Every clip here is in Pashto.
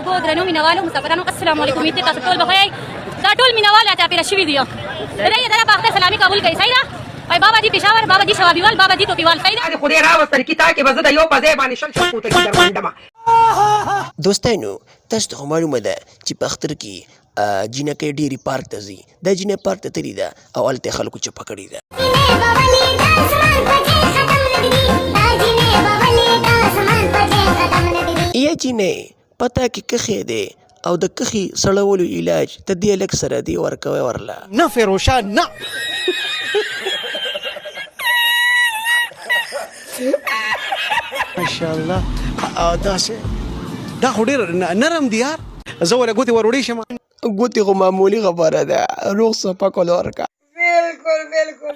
محبوبو درنو مینوالو مسافرانو السلام علیکم. امید تاسو ټول بخیر. دا ټول مینوال چاپیره شوي دي. درې دره باخته سلامي قبول کړئ. صحیح ده. وای بابا دی پېښور، بابا دی شوابیوال، بابا دی توپیوال. صحیح ده. خدای راوستل کی تا کې به زه د یو په ځای باندې شل پوته کې درمنډم. دوستانو تاسو ته معلومه ده چې په اختر کې جینکۍ ډېرې پارک ته ځي. دا جینۍ پارک ته تللې ده او هلته یې خلکو چپه کړې ده. یا جینۍ پته کې کښې دی او د کښې سړولو علاج د دې لږ سره دی ورکوی ورله. نه فیروشه نه. ماشاءالله داسې دا خو ډېر نرم دی یار. زه ورله ګوتې ور وړی شم. ګوتې خو معمولي خبره ده. روغ صفا کول ورکه. بالکل بالکل.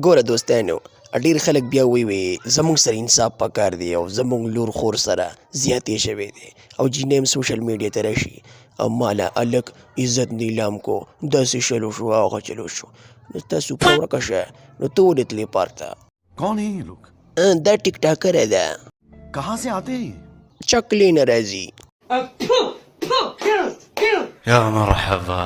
ګوره دوستانو ډېر خلک بیا وی زموږ سره انصاف پکار دی او زموږ لور خور سره زیاتې شوی دی او جینۍ هم سوشل میډیا ته راشي او ماله الک عزت نیلام کو داسې شلو شو هغه چلو شو. نو تاسو په ورکه شه نو ته ولې تلې پارک ته؟ कौन है ये लोग؟ دا ټیک ټاکره ده. कहाँ से आते हैं? چکلې نه راځي. या مرحبا.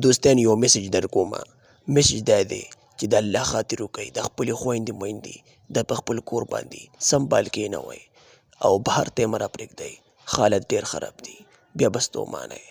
دوستان یو میسج در کومه. میسج دا دی چې د الله خاطر وکړئ. د خپلې خویندې میندې د په خپل کور باندې سنبال کېنوئ او بهر ته یې مه راپرېږدئ. حالت ډېر خراب دی. بیا به ستومانه یې.